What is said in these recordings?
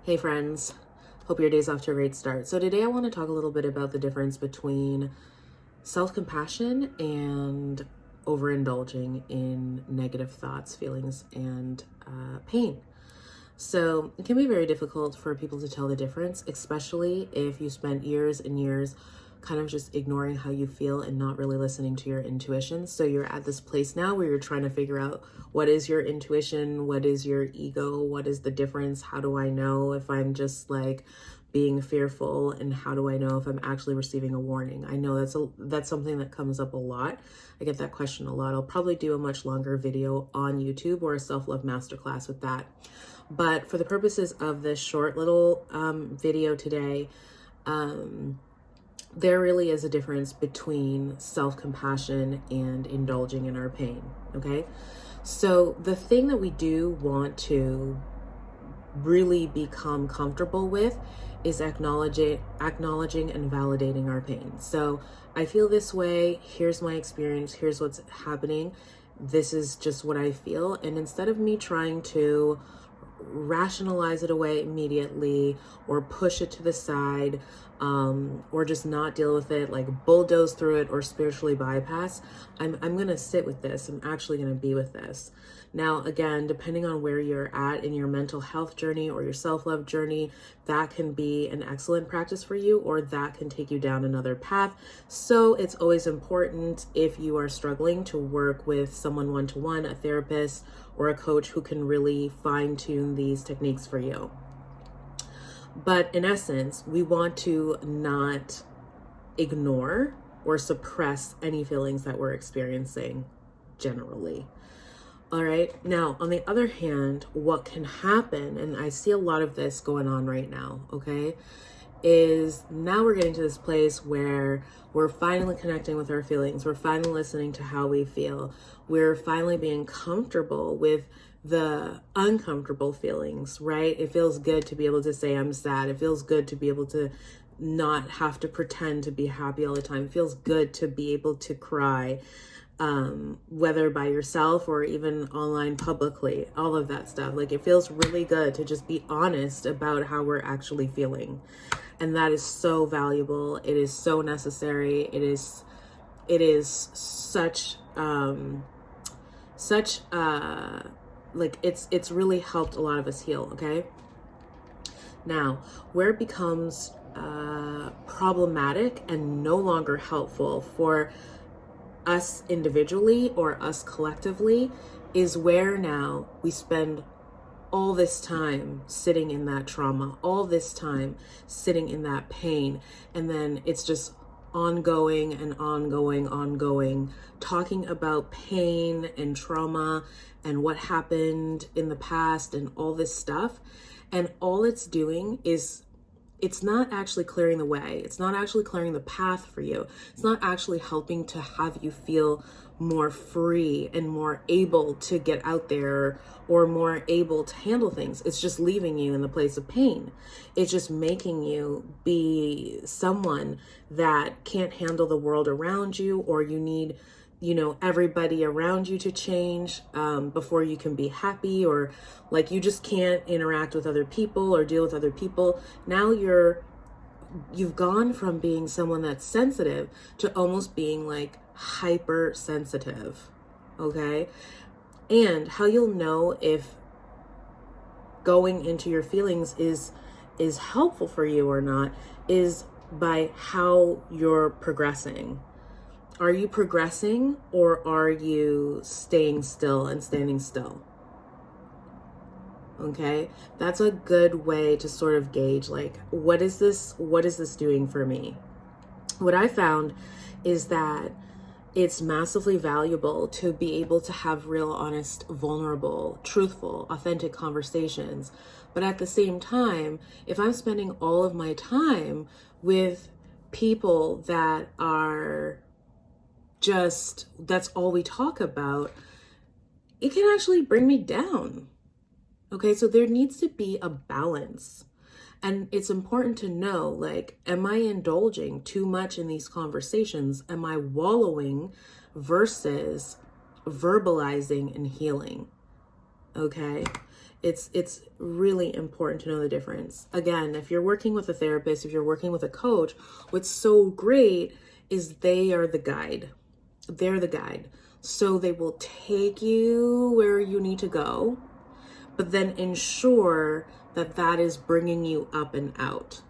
Hey friends, hope your day's off to a great start. So today I want to talk a little bit about the difference between self-compassion and overindulging in negative thoughts, feelings, and pain. So it can be very difficult for people to tell the difference, especially if you spent years and years kind of just ignoring how you feel and not really listening to your intuition. So you're at this place now where you're trying to figure out what is your intuition, what is your ego, what is the difference, how do I know if I'm just like being fearful, and how do I know if I'm actually receiving a warning? I know that's something that comes up a lot. I get that question a lot. I'll probably do a much longer video on YouTube or a self-love masterclass with that. But for the purposes of this short little video today, there really is a difference between self-compassion and indulging in our pain, okay? So the thing that we do want to really become comfortable with is acknowledging and validating our pain. So I feel this way, here's my experience, here's what's happening, this is just what I feel. And instead of me trying to rationalize it away immediately or push it to the side, or just not deal with it, like bulldoze through it or spiritually bypass, I'm gonna sit with this. I'm actually gonna be with this. Now, again, depending on where you're at in your mental health journey or your self-love journey, that can be an excellent practice for you, or that can take you down another path. So it's always important, if you are struggling, to work with someone one-to-one, a therapist or a coach who can really fine-tune these techniques for you. But in essence, we want to not ignore or suppress any feelings that we're experiencing generally. All right. Now, on the other hand, what can happen, and I see a lot of this going on right now, okay, is now we're getting to this place where we're finally connecting with our feelings. We're finally listening to how we feel. We're finally being comfortable with the uncomfortable feelings, right? It feels good to be able to say I'm sad. It feels good to be able to not have to pretend to be happy all the time. It feels good to be able to cry, whether by yourself or even online publicly, all of that stuff. Like, it feels really good to just be honest about how we're actually feeling. And that is so valuable. It is so necessary. It is it's really helped a lot of us heal. Okay. Now, where it becomes problematic and no longer helpful for us individually or us collectively is where now we spend all this time sitting in that trauma, all this time sitting in that pain, and then it's just ongoing and ongoing, talking about pain and trauma and what happened in the past and all this stuff. And all it's doing is, it's not actually clearing the way. It's not actually clearing the path for you. It's not actually helping to have you feel more free and more able to get out there or more able to handle things. It's just leaving you in the place of pain. It's just making you be someone that can't handle the world around you, or you need, everybody around you to change before you can be happy, or like you just can't interact with other people or deal with other people. Now you've gone from being someone that's sensitive to almost being like hypersensitive, okay? And how you'll know if going into your feelings is helpful for you or not is by how you're progressing. Are you progressing, or are you staying still and standing still? Okay, that's a good way to sort of gauge, like, what is this doing for me? What I found is that it's massively valuable to be able to have real, honest, vulnerable, truthful, authentic conversations. But at the same time, if I'm spending all of my time with people that are just, that's all we talk about, it can actually bring me down. Okay, so there needs to be a balance. And it's important to know, like, am I indulging too much in these conversations? Am I wallowing versus verbalizing and healing? Okay. It's really important to know the difference. Again, if you're working with a therapist, if you're working with a coach, what's so great is they are the guide. They're the guide. So they will take you where you need to go, but then ensure that that is bringing you up and out.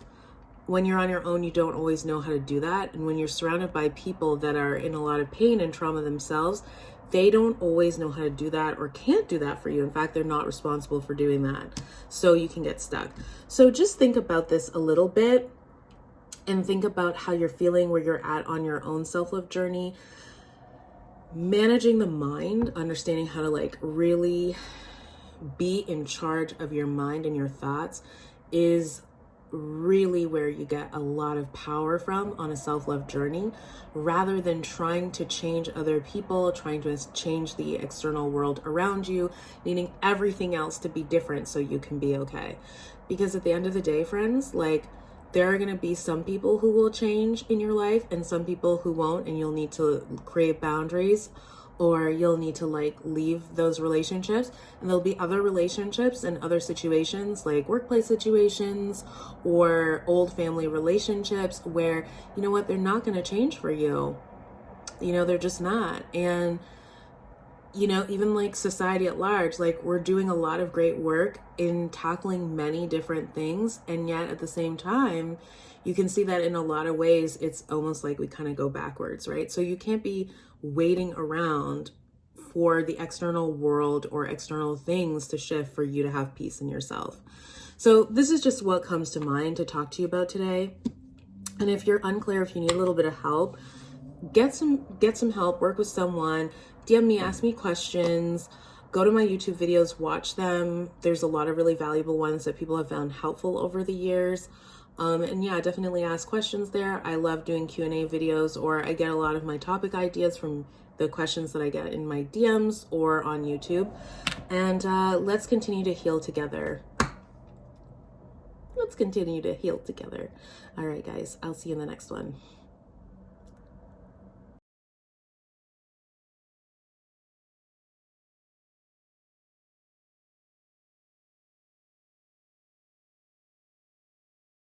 When you're on your own, you don't always know how to do that. And when you're surrounded by people that are in a lot of pain and trauma themselves, they don't always know how to do that or can't do that for you. In fact, they're not responsible for doing that. So you can get stuck. So just think about this a little bit and think about how you're feeling, where you're at on your own self-love journey. Managing the mind, understanding how to like really be in charge of your mind and your thoughts is really where you get a lot of power from on a self-love journey, rather than trying to change other people, trying to change the external world around you, needing everything else to be different so you can be okay. Because at the end of the day, friends, like, there are going to be some people who will change in your life and some people who won't, and you'll need to create boundaries, or you'll need to like leave those relationships. And there'll be other relationships and other situations, like workplace situations or old family relationships, where, you know what, they're not going to change for you. You know, they're just not. And, you know, even like society at large, like, we're doing a lot of great work in tackling many different things. And yet at the same time, you can see that in a lot of ways, it's almost like we kind of go backwards, right? So you can't be waiting around for the external world or external things to shift for you to have peace in yourself. So this is just what comes to mind to talk to you about today. And if you're unclear, if you need a little bit of help, get some help, work with someone, DM me, ask me questions, go to my YouTube videos, watch them. There's a lot of really valuable ones that people have found helpful over the years. And yeah, definitely ask questions there. I love doing Q&A videos, or I get a lot of my topic ideas from the questions that I get in my DMs or on YouTube. And let's continue to heal together. Let's continue to heal together. All right, guys, I'll see you in the next one.